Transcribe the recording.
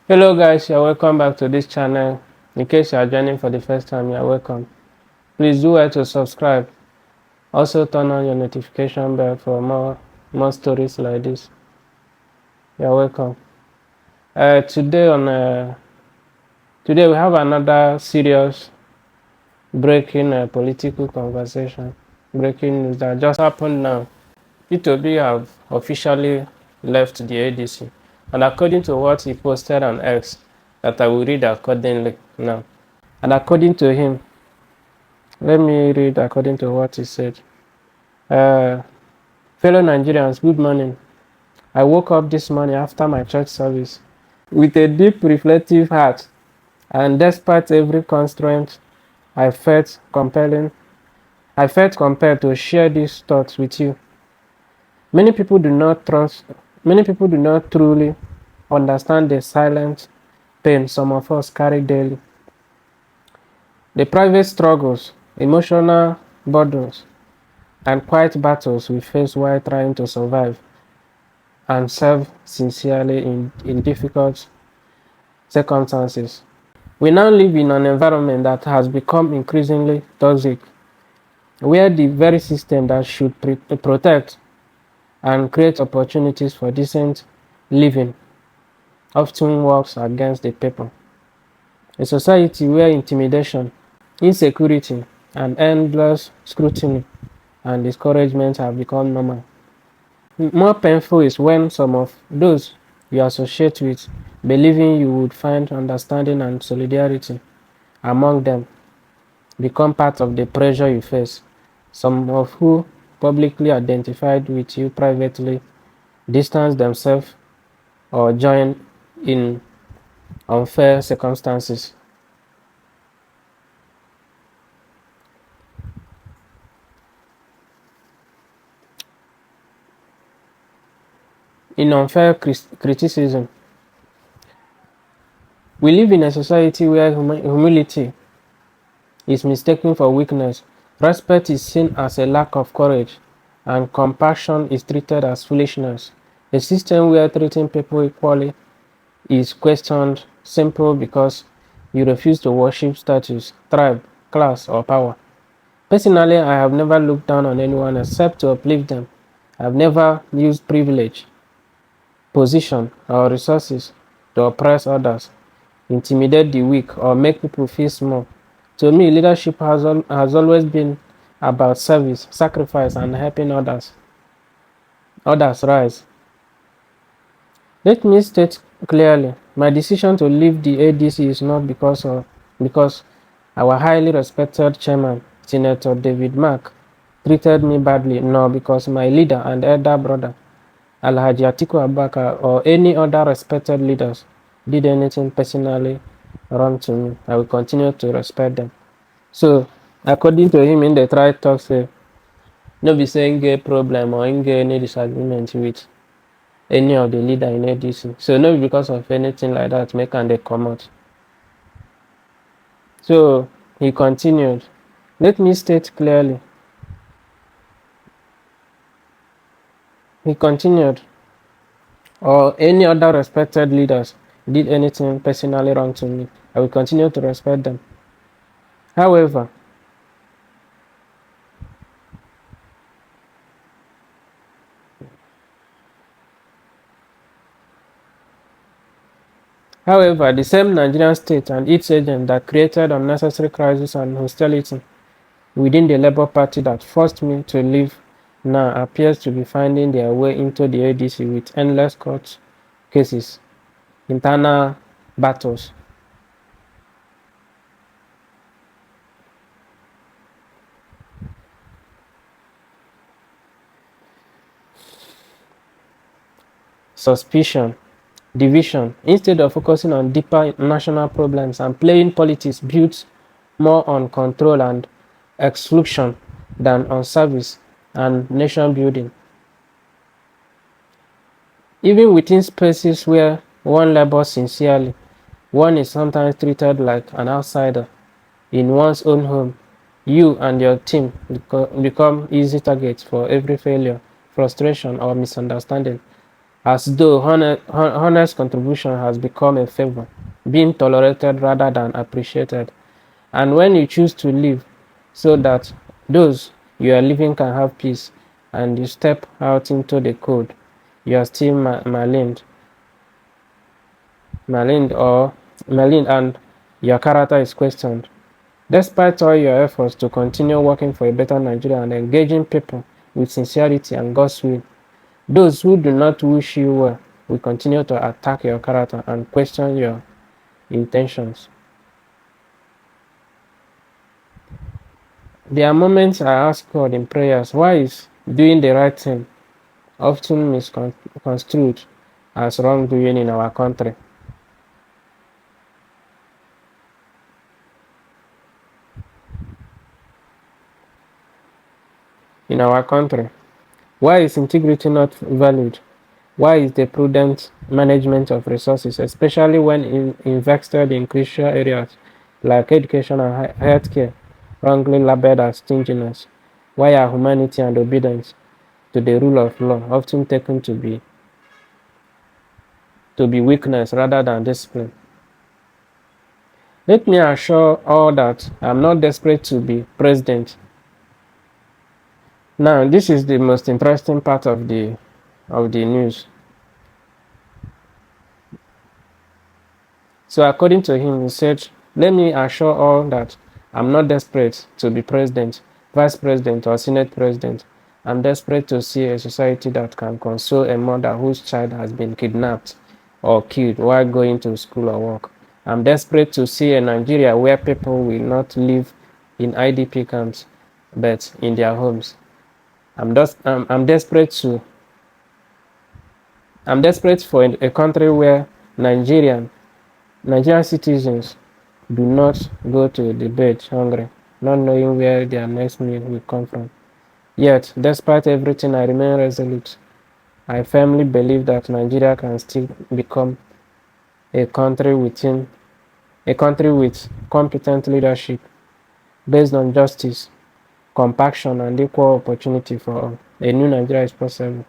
Hello guys, you're welcome back to this channel. In case you are joining for the first time, you're welcome. Please do well to subscribe. Also turn on your notification bell for more stories like this. You're welcome. Today we have another serious breaking political conversation. Breaking news that just happened now. Peter Obi have officially left the ADC, and according to what he posted on X, that I will read accordingly now. And according to him, let me read according to what he said. Uh, Fellow Nigerians, good morning. I woke up this morning after my church service with a deep reflective heart, and despite every constraint, I felt compelled to share these thoughts with you. Many people do not truly understand the silent pain some of us carry daily. The private struggles, emotional burdens, and quiet battles we face while trying to survive and serve sincerely in difficult circumstances. We now live in an environment that has become increasingly toxic, where the very system that should protect and create opportunities for decent living often works against the people. A society where intimidation, insecurity, and endless scrutiny and discouragement have become normal. More painful is when some of those you associate with, believing you would find understanding and solidarity among them, become part of the pressure you face. Some of who publicly identified with you privately distance themselves or join in unfair circumstances. In unfair criticism, we live in a society where humility is mistaken for weakness, respect is seen as a lack of courage, and compassion is treated as foolishness. A system where treating people equally is questioned simply because you refuse to worship status, tribe, class, or power. Personally, I have never looked down on anyone except to uplift them. I have never used privilege, position, or resources to oppress others, intimidate the weak, or make people feel small. To me, leadership has always been about service, sacrifice, and helping others rise. Let me state clearly, my decision to leave the ADC is not because our highly respected chairman, Senator David Mark, treated me badly, nor because my leader and elder brother, Alhaji Atiku Abubakar, or any other respected leaders did anything personally wrong to me. I will continue to respect them. So, according to him, in the trial talk, say, no be saying get problem or get any disagreement with any of the leader in ADC. So, no be because of anything like that, make and they come out. So, he continued, let me state clearly. He continued, or any other respected leaders did anything personally wrong to me, I will continue to respect them. However, the same Nigerian state and its agents that created unnecessary crisis and hostility within the Labour Party that forced me to leave now appears to be finding their way into the ADC with endless court cases, internal battles. Suspicion, division, instead of focusing on deeper national problems and playing politics built more on control and exclusion than on service and nation building. Even within spaces where one labors sincerely, one is sometimes treated like an outsider. In one's own home, you and your team become easy targets for every failure, frustration, or misunderstanding as though honest contribution has become a favor, being tolerated rather than appreciated. And when you choose to live so that those you are living can have peace, and you step out into the cold, you are still maligned or maligned, and your character is questioned. Despite all your efforts to continue working for a better Nigeria and engaging people with sincerity and God's will, those who do not wish you well will continue to attack your character and question your intentions. There are moments I ask God in prayers, why is doing the right thing often misconstrued as wrongdoing in our country? In our country, why is integrity not valued? Why is the prudent management of resources, especially when invested in crucial areas like education and healthcare, wrongly labeled as stinginess? Why are humanity and obedience to the rule of law often taken to be weakness rather than discipline? Let me assure all that I'm not desperate to be president. Now, this is the most interesting part of the news. So according to him, he said, let me assure all that I'm not desperate to be president, vice president, or senate president. I'm desperate to see a society that can console a mother whose child has been kidnapped or killed while going to school or work. I'm desperate to see a Nigeria where people will not live in IDP camps, but in their homes. I'm desperate for a country where Nigerian citizens do not go to the bed hungry, not knowing where their next meal will come from. Yet, despite everything, I remain resolute. I firmly believe that Nigeria can still become a country with competent leadership based on justice, compassion, and equal opportunity for all. A new Nigeria is possible.